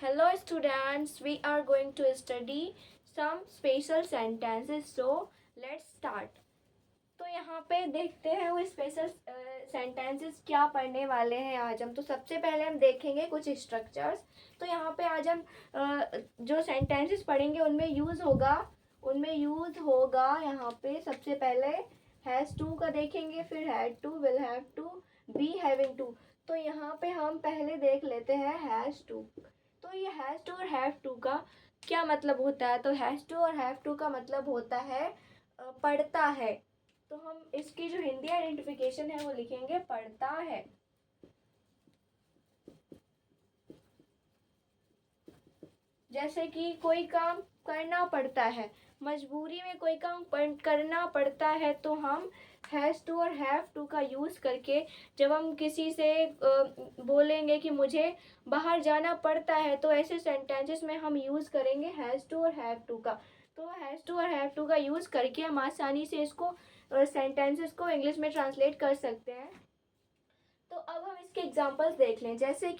Hello students, we are going to study some special sentences. So let's start. तो यहाँ पे देखते हैं वो स्पेशल सेंटेंसेस क्या पढ़ने वाले हैं आज हम। तो सबसे पहले हम देखेंगे कुछ स्ट्रक्चर्स। तो यहाँ पे आज हम जो सेंटेंसेस पढ़ेंगे उनमें यूज़ होगा यहाँ पे सबसे पहले हैज़ टू का देखेंगे, फिर had to, will have to, be having to. तो यहाँ पे हम पहले देख लेते हैं हैज़ टू। तो ये हैज़ टू और हैव टू का क्या मतलब होता है? तो हैज़ टू और हैव टू का मतलब होता है पढ़ता है। तो हम इसकी जो हिंदी आइडेंटिफिकेशन है वो लिखेंगे पढ़ता है। जैसे कि कोई काम करना पड़ता है, मजबूरी में कोई काम करना पड़ता है, तो हम हैज़ टू और हैव टू का यूज़ करके जब हम किसी से बोलेंगे कि मुझे बाहर जाना पड़ता है, तो ऐसे सेंटेंसेस में हम यूज़ करेंगे हैज़ टू और हैव टू का। तो हैज़ टू और हैव टू का यूज़ करके हम आसानी से इसको सेंटेंसेस को इंग्लिश में ट्रांसलेट कर सकते हैं। तो अब हम इसके एग्जांपल्स देख लें। जैसे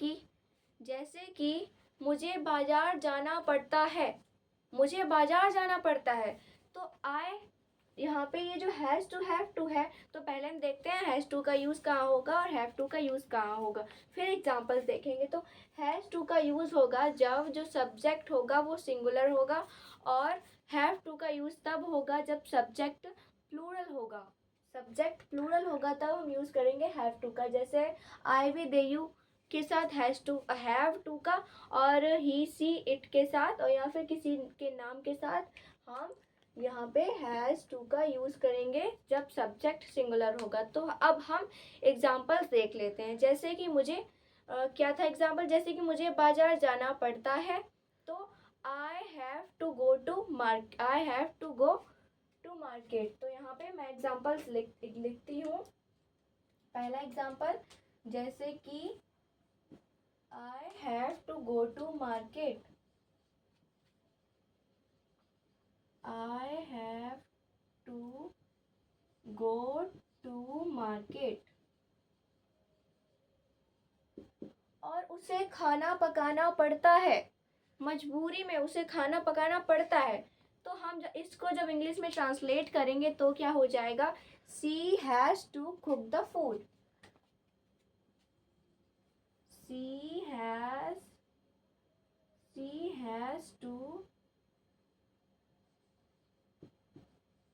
कि मुझे बाजार जाना पड़ता है, मुझे बाजार जाना पड़ता है। तो आई, यहाँ पे ये जो हैज़ टू हैव टू है, तो पहले हम देखते हैं हैज़ टू का यूज़ कहाँ होगा और हैव टू का यूज़ कहाँ होगा, फिर एग्जांपल्स देखेंगे। तो हैज़ टू का यूज़ होगा जब जो सब्जेक्ट होगा वो सिंगुलर होगा, और हैव टू का यूज़ तब होगा जब सब्जेक्ट प्लूरल होगा। सब्जेक्ट प्लूरल होगा तब हम यूज़ करेंगे हैव टू का। जैसे आई वी दे यू के साथ हैव टू का, और ही सी इट के साथ, और या फिर किसी के नाम के साथ हम यहाँ पे हैज़ टू का यूज़ करेंगे जब सब्जेक्ट सिंगुलर होगा। तो अब हम एग्जांपल्स देख लेते हैं। जैसे कि मुझे क्या था एग्जांपल, जैसे कि मुझे बाजार जाना पड़ता है, तो I have to go to market. तो यहाँ पे मैं एग्जांपल्स लिखती हूँ। पहला एग्जांपल, जैसे कि I have to go to market. I have to go to market. और उसे खाना पकाना पड़ता है, मजबूरी में उसे खाना पकाना पड़ता है। तो हम इसको जब इंग्लिश में ट्रांसलेट करेंगे तो क्या हो जाएगा, she has to cook the food. She has to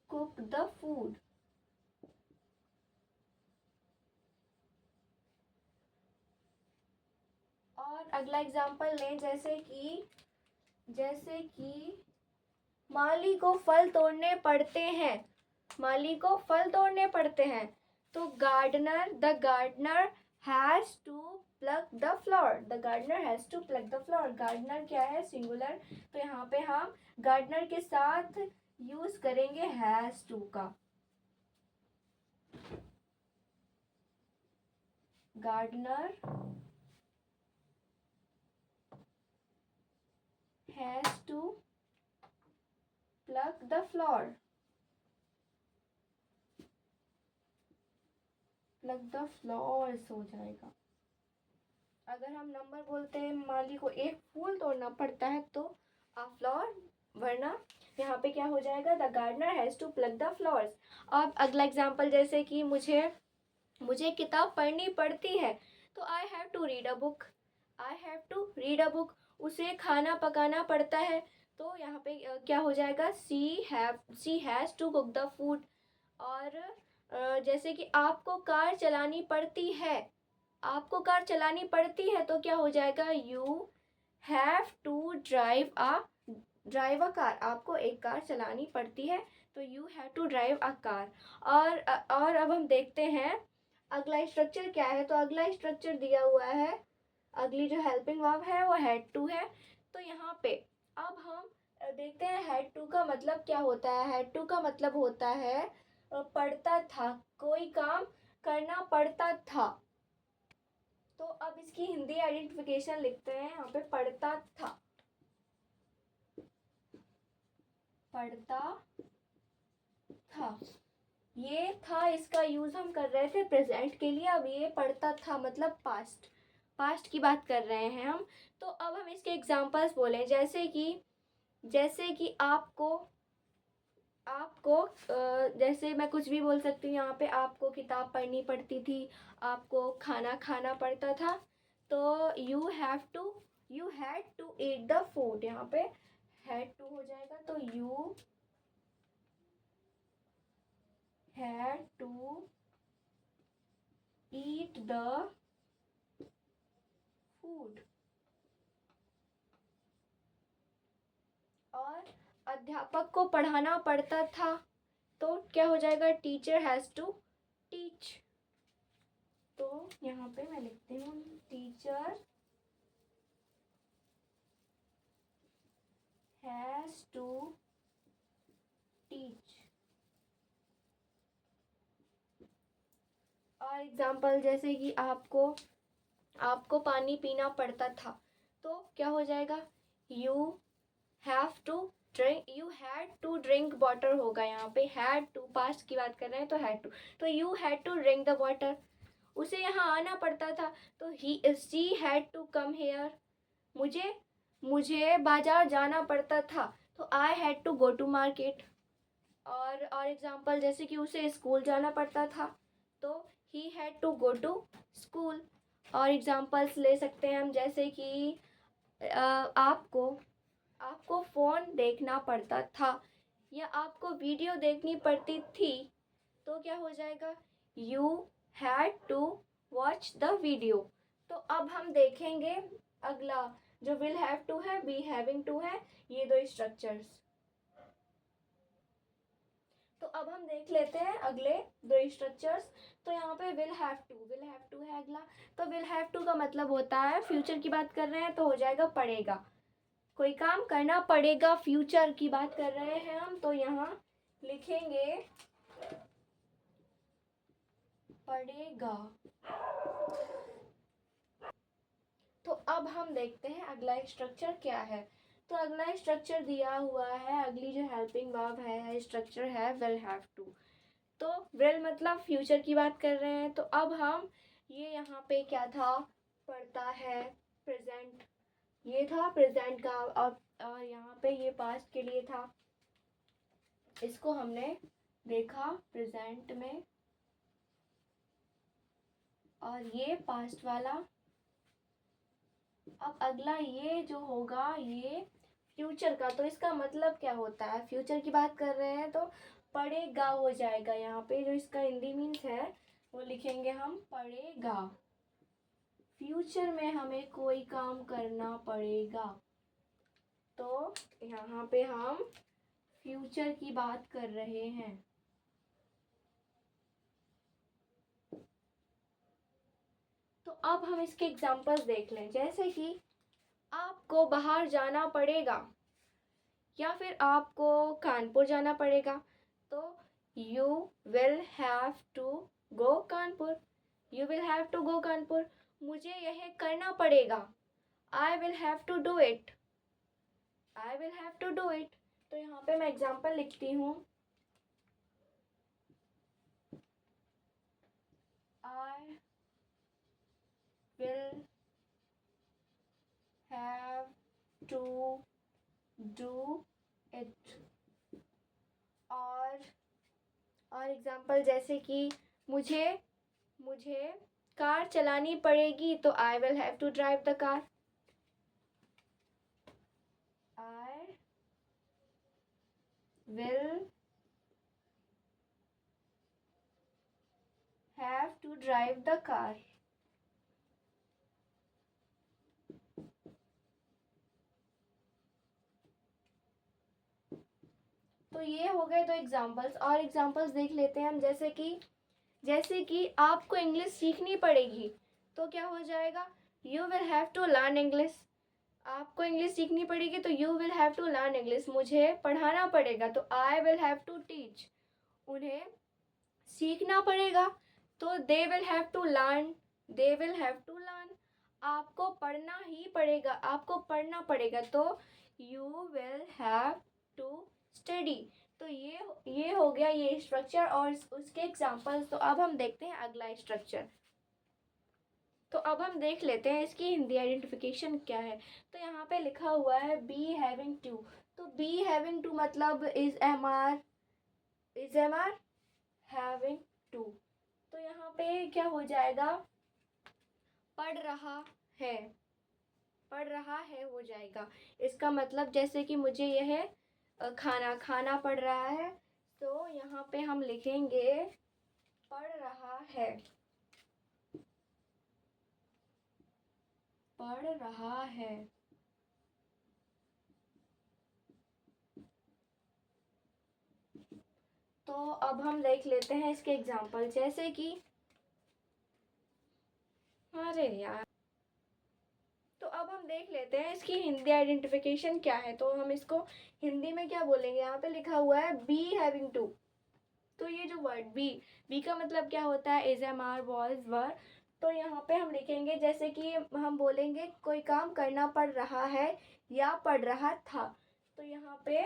cook the food. और अगला एग्जांपल लें, जैसे कि माली को फल तोड़ने पड़ते हैं, माली को फल तोड़ने पड़ते हैं। तो the gardener has to plug the flower. The gardener has to plug the flower. Gardener क्या है, सिंगुलर। तो यहाँ पे हम गार्डनर के साथ यूज करेंगे हैज़ टू का। Gardener has to plug the flower. Plug the flowers हो जाएगा। अगर हम नंबर बोलते हैं, माली को एक फूल तोड़ना पड़ता है, तो अ फ्लावर, वरना यहाँ पे क्या हो जाएगा, the gardener has to plug the flowers. अब अगला एग्जांपल, जैसे कि मुझे किताब पढ़नी पड़ती है, तो I have to read a book. I have to read a book. उसे खाना पकाना पड़ता है, तो यहाँ पे क्या हो जाएगा, she has to cook the food. और जैसे कि आपको कार चलानी पड़ती है, आपको कार चलानी पड़ती है, तो क्या हो जाएगा, you have to drive a car. आपको एक कार चलानी पड़ती है, तो you have to drive a car. और अब हम देखते हैं अगला स्ट्रक्चर क्या है। तो अगला स्ट्रक्चर दिया हुआ है, अगली जो हेल्पिंग वर्ब है वो हैड टू है। तो यहाँ पे अब हम देखते हैं हैड टू का मतलब क्या होता है। हैड टू का मतलब होता है पड़ता था, कोई काम करना पड़ता था। तो अब इसकी हिंदी आइडेंटिफिकेशन लिखते हैं यहाँ पे, पढ़ता था। पढ़ता था, ये था इसका यूज हम कर रहे थे प्रेजेंट के लिए। अब ये पढ़ता था मतलब पास्ट, पास्ट की बात कर रहे हैं हम। तो अब हम इसके एग्जांपल्स बोलें, जैसे कि आपको आपको जैसे मैं कुछ भी बोल सकती हूँ यहाँ पे। आपको किताब पढ़नी पड़ती थी, आपको खाना खाना पड़ता था। तो you had to eat the food, यहाँ पे हैड टू हो जाएगा, तो you had to eat the food. और अध्यापक को पढ़ाना पड़ता था, तो क्या हो जाएगा, टीचर हैज़ टू टीच। तो यहाँ पे मैं लिखती हूँ टीचर हैज़ टू टीच। और एग्जाम्पल जैसे कि आपको पानी पीना पड़ता था, तो क्या हो जाएगा, you had to drink water होगा। यहाँ पे हैड टू पास्ट की बात कर रहे हैं, तो हैड टू, तो you had to drink the water. उसे यहाँ आना पड़ता था, तो she had to come here. मुझे बाजार जाना पड़ता था, तो I had to go to market. और एग्जाम्पल जैसे कि उसे स्कूल जाना पड़ता था, तो he had to go to school. और एग्जाम्पल्स ले सकते हैं हम, जैसे कि आपको फ़ोन देखना पड़ता था, या आपको वीडियो देखनी पड़ती थी, तो क्या हो जाएगा, you had to watch the video. तो अब हम देखेंगे अगला, जो विल हैव टू है, बी हैविंग टू है, ये दो स्ट्रक्चर्स। तो अब हम देख लेते हैं अगले दो स्ट्रक्चर्स। तो यहाँ पे विल हैव टू है अगला। तो विल हैव टू का मतलब होता है, फ्यूचर की बात कर रहे हैं तो हो जाएगा पड़ेगा, कोई काम करना पड़ेगा, फ्यूचर की बात कर रहे हैं हम, तो यहाँ लिखेंगे पड़ेगा। तो अब हम देखते हैं अगला स्ट्रक्चर क्या है। तो अगला स्ट्रक्चर दिया हुआ है, अगली जो हेल्पिंग वर्ब है स्ट्रक्चर है विल हैव टू। तो विल मतलब फ्यूचर की बात कर रहे हैं, तो अब हम ये यहाँ पे क्या था, पढ़ता है, प्रेजेंट, ये था प्रेजेंट का। और यहाँ पे ये पास्ट के लिए था, इसको हमने देखा प्रेजेंट में। और ये पास्ट वाला। अब अगला ये जो होगा ये फ्यूचर का, तो इसका मतलब क्या होता है, फ्यूचर की बात कर रहे हैं तो पड़ेगा हो जाएगा। यहाँ पे जो इसका हिंदी मीन्स है वो लिखेंगे हम पड़ेगा। फ्यूचर में हमें कोई काम करना पड़ेगा, तो यहाँ पे हम फ्यूचर की बात कर रहे हैं। तो अब हम इसके एग्जांपल्स देख लें, जैसे कि आपको बाहर जाना पड़ेगा, या फिर आपको कानपुर जाना पड़ेगा, तो you will have to go Kanpur. You will have to go Kanpur. मुझे यह करना पड़ेगा, I will have to do it. I will have to do it. तो यहाँ पे मैं एग्जांपल लिखती हूँ, I will have to do it. और एग्जांपल जैसे कि मुझे कार चलानी पड़ेगी, तो I will have to drive the car. I will have to drive the car. तो ये हो गए दो एग्जांपल्स। और एग्जांपल्स देख लेते हैं हम, जैसे कि आपको इंग्लिश सीखनी पड़ेगी, तो क्या हो जाएगा, you will have to learn English. आपको इंग्लिश सीखनी पड़ेगी, तो you will have to learn English. मुझे पढ़ाना पड़ेगा, तो I will have to teach. उन्हें सीखना पड़ेगा, तो they will have to learn. They will have to learn. आपको पढ़ना ही पड़ेगा, आपको पढ़ना पड़ेगा, तो you will have to study. तो ये हो गया ये स्ट्रक्चर और उसके एग्जांपल्स। तो अब हम देखते हैं अगला स्ट्रक्चर। तो अब हम देख लेते हैं इसकी हिंदी आइडेंटिफिकेशन क्या है। तो यहाँ पे लिखा हुआ है बी हैविंग टू। तो बी हैविंग टू मतलब is am are having to. तो यहाँ पे क्या हो जाएगा, पढ़ रहा है, पढ़ रहा है हो जाएगा। इसका मतलब जैसे कि मुझे यह खाना खाना पड़ रहा है, तो यहाँ पे हम लिखेंगे पढ़ रहा है, पढ़ रहा है। तो अब हम देख लेते हैं इसके एग्जाम्पल, जैसे कि अरे यार, तो अब हम देख लेते हैं इसकी हिंदी आइडेंटिफिकेशन क्या है। तो हम इसको हिंदी में क्या बोलेंगे, यहाँ पे लिखा हुआ है बी हैविंग टू। तो ये जो वर्ड बी, बी का मतलब क्या होता है, is am are was were. तो यहाँ पे हम लिखेंगे जैसे कि हम बोलेंगे कोई काम करना पड़ रहा है या पढ़ रहा था। तो यहाँ पे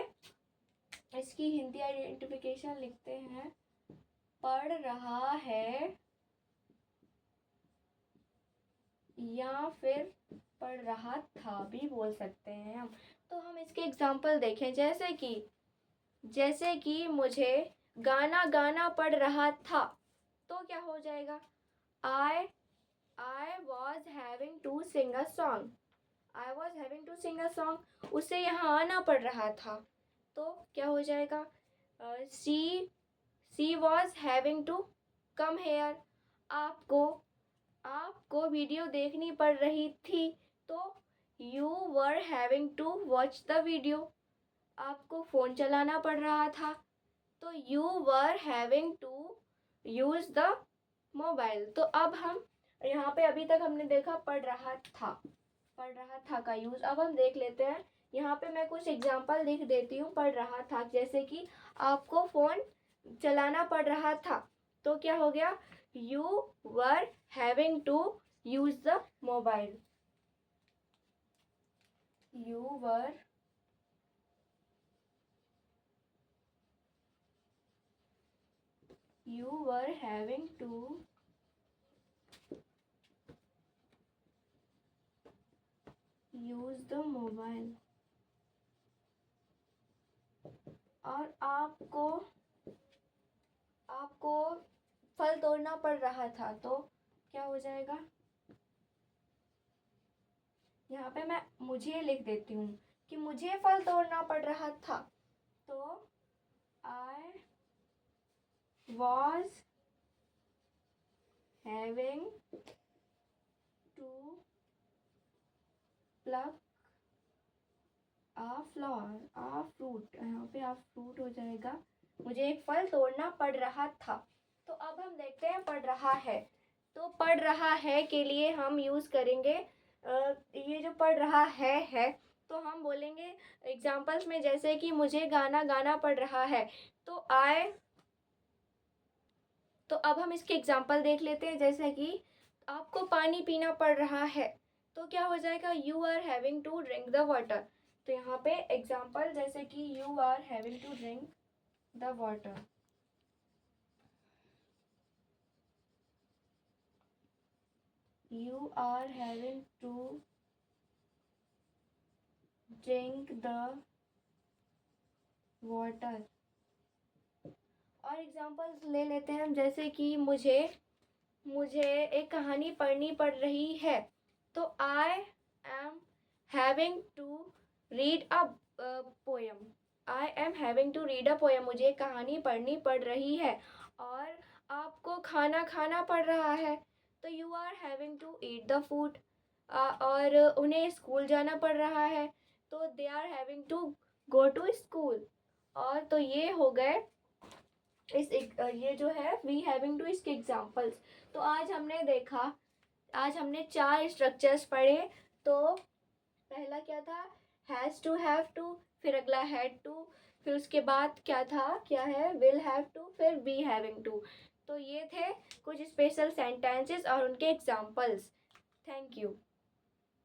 इसकी हिंदी आइडेंटिफिकेशन लिखते हैं, पढ़ रहा है या फिर पढ़ रहा था भी बोल सकते हैं हम। तो हम इसके एग्जाम्पल देखें, जैसे कि मुझे गाना गाना पड़ रहा था। तो क्या हो जाएगा, I was having to sing a song, I was having to sing a song, उसे यहाँ आना पड़ रहा था। तो क्या हो जाएगा, she was having to come here, आपको वीडियो देखनी पड़ रही थी। तो you were having to watch the video, आपको फ़ोन चलाना पड़ रहा था। तो you were having to use the mobile. तो अब हम यहाँ पे अभी तक हमने देखा पढ़ रहा था का यूज़। अब हम देख लेते हैं, यहाँ पे मैं कुछ एग्जांपल लिख देती हूँ पढ़ रहा था, जैसे कि आपको फ़ोन चलाना पड़ रहा था। तो क्या हो गया, you were having to use the mobile, you were having to use the mobile. और आपको फल तोड़ना पड़ रहा था। तो क्या हो जाएगा, यहाँ पे मैं मुझे लिख देती हूँ कि मुझे फल तोड़ना पड़ रहा था। तो I was having to pluck a fruit, यहाँ पे आ फ्रूट हो जाएगा, मुझे एक फल तोड़ना पड़ रहा था। तो अब हम देखते हैं पढ़ रहा है। तो पढ़ रहा है के लिए हम यूज़ करेंगे ये जो पढ़ रहा है, तो हम बोलेंगे एग्जाम्पल्स में, जैसे कि मुझे गाना गाना पड़ रहा है। तो तो अब हम इसके एग्जाम्पल देख लेते हैं, जैसे कि आपको पानी पीना पड़ रहा है। तो क्या हो जाएगा, you are having to drink the water. तो यहाँ पे एग्जाम्पल जैसे कि you are having to drink the water, you are having to drink the water. और एग्जाम्पल्स ले लेते हैं हम, जैसे कि मुझे एक कहानी पढ़नी पड़ रही है। तो I am having to read a poem, I am having to read a poem, मुझे एक कहानी पढ़नी पड़ रही है। और आपको खाना खाना पड़ रहा है। तो you are having to eat the food. और उन्हें स्कूल जाना पड़ रहा है। तो they are having to go to school. और तो ये हो गए ये जो है वी हैविंग टू, इसके एग्जाम्पल्स। तो आज हमने 4 स्ट्रक्चर्स पढ़े। तो पहला क्या था, हैज़ टू, हैव टू, फिर अगला हैड टू, फिर उसके बाद क्या है विल हैव टू, फिर बी हैविंग टू। तो ये थे कुछ स्पेशल सेंटेंसेस और उनके एग्जाम्पल्स। Thank you.